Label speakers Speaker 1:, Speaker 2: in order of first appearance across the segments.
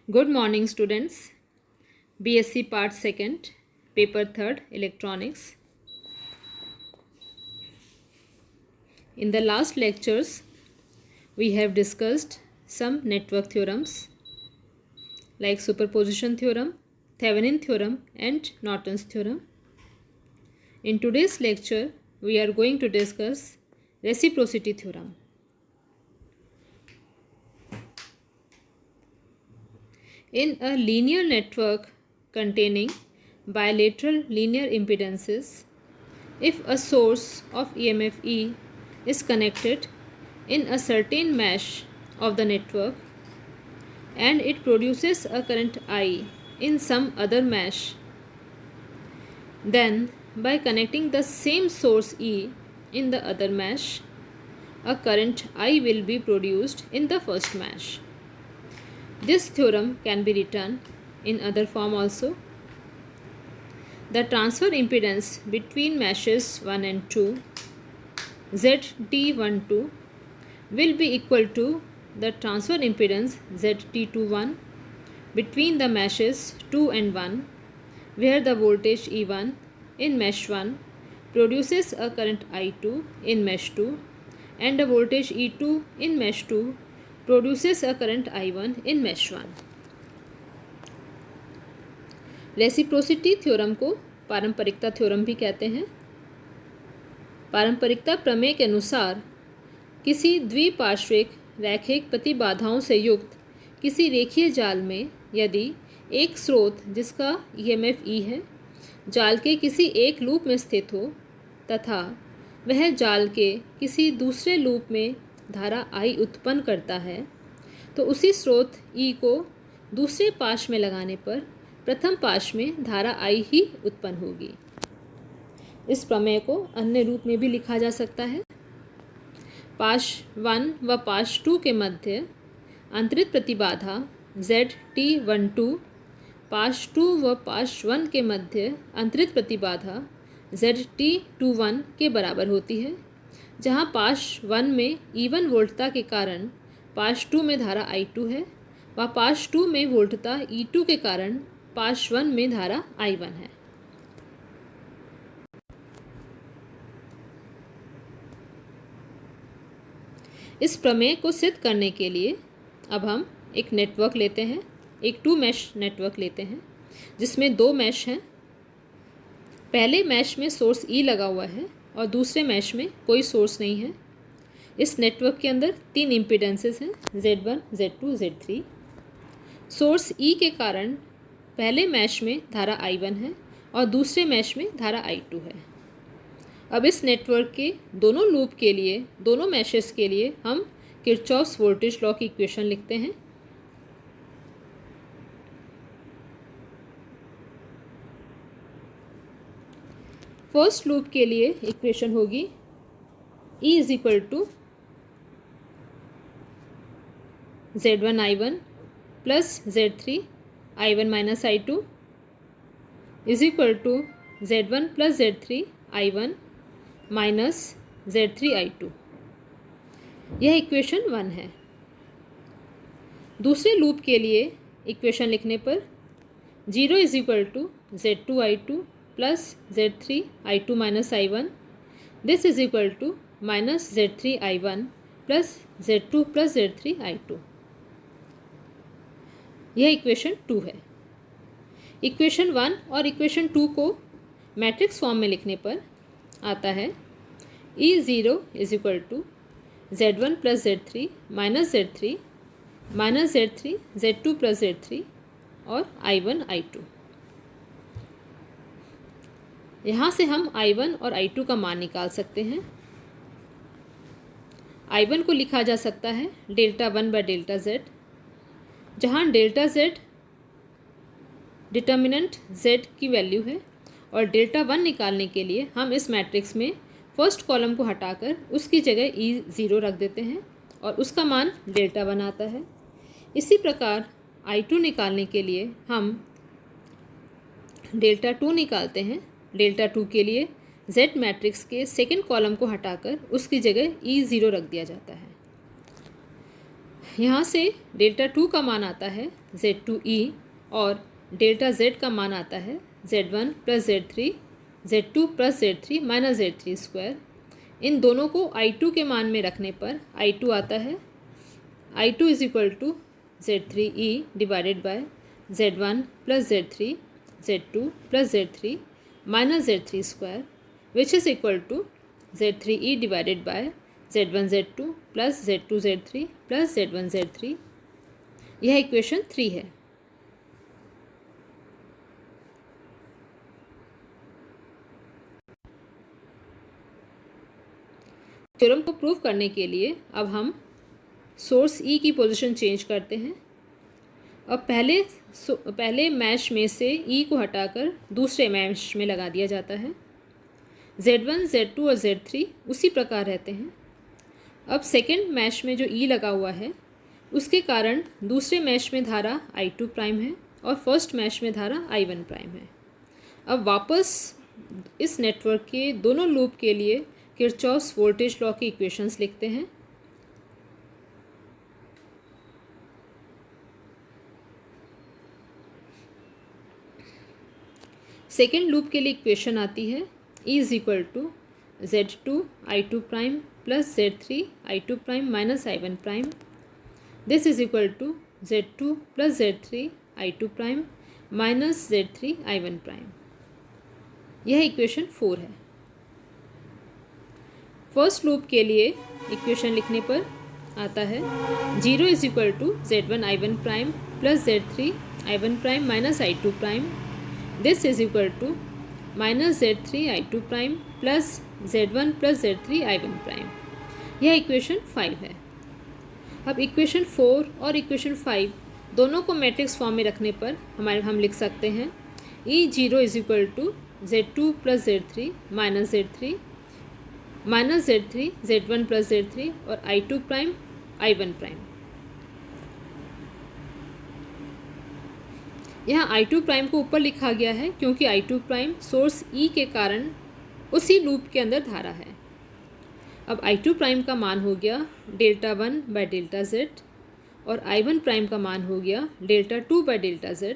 Speaker 1: Good morning, students. BSc Part 2nd, Paper 3rd, Electronics. In the last lectures, we have discussed some network theorems like superposition theorem, Thevenin theorem, and Norton's theorem. In today's lecture, we are going to discuss reciprocity theorem. In a linear network containing bilateral linear impedances, if a source of EMF E is connected in a certain mesh of the network and it produces a current I in some other mesh, then by connecting the same source E in the other mesh, a current I will be produced in the first mesh. This theorem can be written in other form also. The transfer impedance between meshes 1 and 2, ZT12, will be equal to the transfer impedance ZT21 between the meshes 2 and 1, where the voltage E1 in mesh 1 produces a current I2 in mesh 2 and the voltage E2 in mesh 2 produces a current I1 in mesh 1. Reciprocity theorem को पारंपरिकता theorem भी कहते हैं। पारंपरिकता प्रमेय के अनुसार किसी द्विपार्श्विक रैखिक प्रतिबाधाओं से युक्त किसी रेखीय जाल में यदि एक स्रोत जिसका EMF E है जाल के किसी एक लूप में स्थित हो तथा वह जाल के किसी दूसरे लूप में धारा I उत्पन्न करता है, तो उसी स्रोत E को दूसरे पाश में लगाने पर प्रथम पाश में धारा I ही उत्पन्न होगी। इस प्रमेय को अन्य रूप में भी लिखा जा सकता है। पाश 1 व पाश 2 के मध्य अंतरित प्रतिबाधा ZT12 पाश 2 व पाश 1 के मध्य अंतरित प्रतिबाधा ZT21 के बराबर होती है, जहाँ पाश 1 में E1 वोल्टता के कारण पाश 2 में धारा I2 है व पाश 2 में वोल्टता E2 के कारण पाश 1 में धारा I1 है। इस प्रमेय को सिद्ध करने के लिए अब हम एक नेटवर्क लेते हैं, एक 2 मैश नेटवर्क लेते हैं जिसमें 2 मैश हैं। पहले मैश में सोर्स E लगा हुआ है और दूसरे मैश में कोई सोर्स नहीं है। इस नेटवर्क के अंदर 3 इम्पीडेंसेस हैं, Z1, Z2, Z3। Source E के कारण पहले मैश में धारा I1 है और दूसरे मैश में धारा I2 है। अब इस नेटवर्क के दोनों लूप के लिए, दोनों मैशेस के लिए हम किरचॉफ्स वोल्टेज लॉ की इक्वेशन लिखते हैं। फर्स्ट लूप के लिए इक्वेशन होगी E is equal to Z1 I1 plus Z3 I1 minus I2 is equal to Z1 plus Z3 I1 minus Z3 I2। यह इक्वेशन 1 है। दूसरे लूप के लिए इक्वेशन लिखने पर 0 is equal to Z2 I2 plus Z3 I2 minus I1, this is equal to minus Z3 I1 plus Z2 plus Z3 I2। यह equation 2 है। Equation 1 और इक्वेशन 2 को मैट्रिक्स फॉर्म में लिखने पर आता है E0 is equal to Z1 plus Z3 minus Z3 minus Z3 Z2 plus Z3 और I1 I2। यहाँ से हम I1 और I2 का मान निकाल सकते हैं। I1 को लिखा जा सकता है डेल्टा 1 बाय डेल्टा Z, जहाँ डेल्टा Z डिटर्मिनेंट Z की वैल्यू है और डेल्टा 1 निकालने के लिए हम इस मैट्रिक्स में फर्स्ट कॉलम को हटाकर उसकी जगह E0 रख देते हैं और उसका मान डेल्टा 1 आता है। इसी प्रकार I2 निकालने के लिए हम डेल्टा 2 निकालते हैं। डेल्टा 2 के लिए Z मैट्रिक्स के सेकंड कॉलम को हटाकर उसकी जगह E0 रख दिया जाता है। यहाँ से डेल्टा टू का मान आता है Z2E और डेल्टा Z का मान आता है Z1 plus Z3 Z2 plus Z3 minus Z3 square. इन दोनों को I2 के मान में रखने पर I2 आता है I2 is equal to Z3E divided by Z1 plus Z3 Z2 plus Z3 minus Z3 square which is equal to Z3E divided by Z1 Z2 plus Z2 Z3 plus Z1 Z3। यह equation 3 है। Theorem को prove करने के लिए अब हम source E की position change करते हैं। अब पहले मैश में से E को हटाकर दूसरे मैश में लगा दिया जाता है। Z1 Z2 और Z3 उसी प्रकार रहते हैं। अब सेकेंड मैश में जो E लगा हुआ है उसके कारण दूसरे मैश में धारा I2 प्राइम है और फर्स्ट मैश में धारा I1 प्राइम है। अब वापस इस नेटवर्क के दोनों लूप के लिए किरचॉफ्स वोल्टेज लॉ की इक्वेशंस लिखते हैं। सेकेंड लूप के लिए इक्वेशन आती है E is equal to Z2 I2 prime plus Z3 I2 prime minus I1 prime. This is equal to Z2 plus Z3 I2 prime minus Z3 I1 prime. यह equation 4 है। First loop के लिए equation लिखने पर आता है 0 is equal to Z1 I1 prime plus Z3 I1 prime minus I2 prime. This is equal to minus Z3 I2 prime plus Z1 plus Z3 I1 prime. यह equation 5 है। अब equation 4 और इक्वेशन 5 दोनों को मैट्रिक्स फॉर्म में रखने पर हम लिख सकते हैं E0 is equal to Z2 plus Z3 minus Z3 minus Z3 Z1 plus Z3 और I2 प्राइम I1 प्राइम। यहाँ I2 प्राइम को ऊपर लिखा गया है क्योंकि I2 प्राइम सोर्स E के कारण उसी लूप के अंदर धारा है। अब I2 प्राइम का मान हो गया डेल्टा 1 बाय डेल्टा Z और I1 प्राइम का मान हो गया delta 2 by delta Z।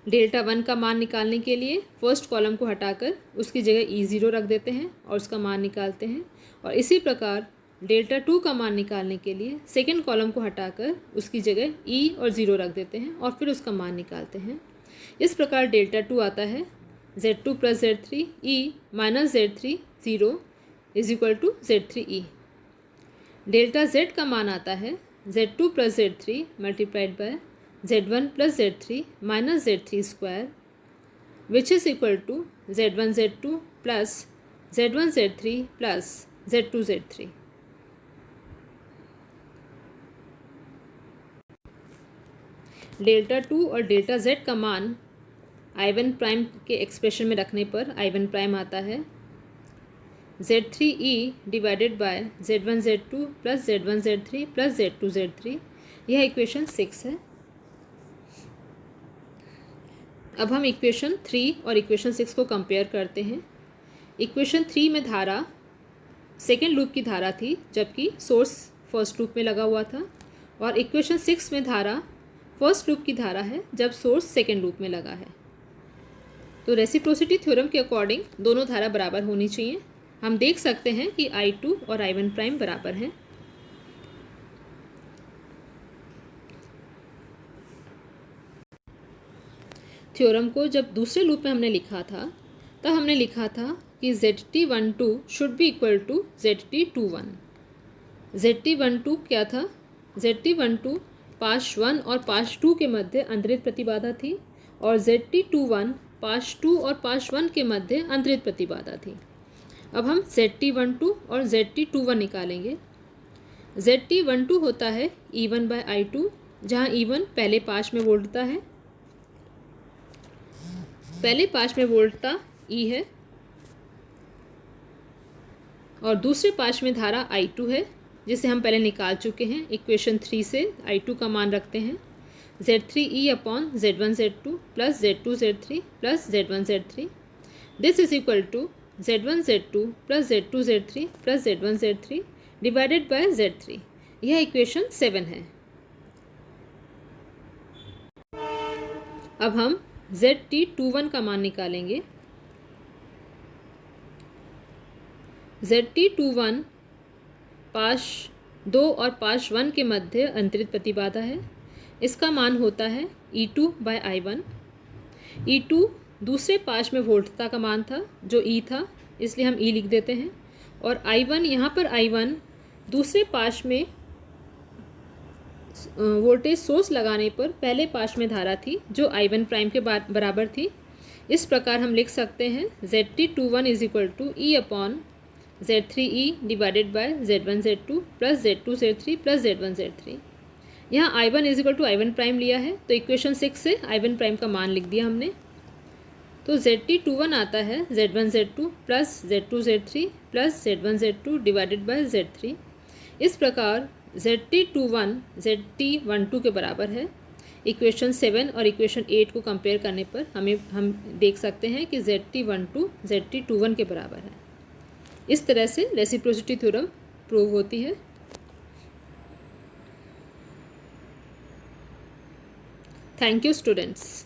Speaker 1: Delta 1 का मान निकालने के लिए फर्स्ट कॉलम को हटाकर उसकी जगह E0 रख देते हैं और उसका मान निकालते हैं, और इसी प्रकार डेल्टा 2 का मान निकालने के लिए सेकेंड कॉलम को हटाकर उसकी जगह E और 0 रख देते हैं और फिर उसका मान निकालते हैं। इस प्रकार डेल्टा 2 आता है Z2 plus Z3 E minus Z3 0 is equal to Z3E। Delta Z का मान आता है Z2 plus Z3 multiplied by Z1 plus Z3 minus Z3 square which is equal to Z1 Z2 plus Z1 Z3 plus Z2 Z3। Delta 2 और delta Z का मान I1 prime के expression में रखने पर I1 प्राइम आता है Z3E divided by Z1 Z2 plus Z1 Z3 plus Z2 Z3। यह इक्वेशन 6 है। अब हम इक्वेशन 3 और इक्वेशन 6 को कंपेयर करते हैं। इक्वेशन 3 में धारा सेकेंड लूप की धारा थी जबकि सोर्स फर्स्ट लूप में लगा हुआ था, और इक्वेशन 6 में धारा फर्स्ट लूप की धारा है जब सोर्स सेकेंड लूप में लगा है। तो रेसिप्रोसिटी थ्योरम के अकॉर्डिंग दोनों धारा बराबर होनी चाहिए। हम देख सकते हैं कि I2 और I1 प्राइम बराबर हैं। थ्योरम को जब दूसरे लूप में हमने लिखा था तब हमने लिखा था कि ZT12 should be equal to ZT21। ZT12 क्या था? ZT12 पाश 1 और पाश 2 के मध्य अंतरित प्रतिबाधा थी और ZT21 पाश 2 और पाश 1 के मध्य अंतरित प्रतिबाधा थी। अब हम ZT12 और ZT21 निकालेंगे। ZT12 होता है E1 बाय I2, जहाँ E1 पहले पाश में वोल्टता है, पहले पाश में वोल्टता E है, और दूसरे पाश में धारा I2 है जिसे हम पहले निकाल चुके हैं। इक्वेशन 3 से I2 का मान रखते हैं Z3E upon Z1 Z2 plus Z2 Z3 plus Z1 Z3। This is equal to Z1 Z2 plus Z2 Z3 plus Z1 Z3 divided by Z3। यह इक्वेशन 7 है। अब हम ZT21 का मान निकालेंगे। ZT21 पाश 2 और पाश 1 के मध्य अंतरित प्रतिबाधा है। इसका मान होता है E2/I1। E2 दूसरे पाश में वोल्टता का मान था जो E था, इसलिए हम E लिख देते हैं। और I1, यहाँ पर I1 दूसरे पाश में वोल्टेज सोर्स लगाने पर पहले पाश में धारा थी जो I1 प्राइम के बराबर थी। इस प्रकार हम लिख सकते हैं ZT21 is equal to E/Z3E divided by Z1Z2 plus Z2Z3 plus Z1Z3। यहाँ I1 is equal to I1 prime लिया है, तो इक्वेशन 6 से I1 प्राइम का मान लिख दिया हमने। तो ZT21 आता है Z1Z2 plus Z2Z3 plus Z1Z2 divided by Z3। इस प्रकार ZT21 ZT12 के बराबर है। इक्वेशन 7 और इक्वेशन 8 को कंपेयर करने पर हम देख सकते हैं कि ZT12 ZT21 के बराबर है। इस तरह से रेसिप्रोसिटी थ्योरम प्रूव होती है। Thank you students.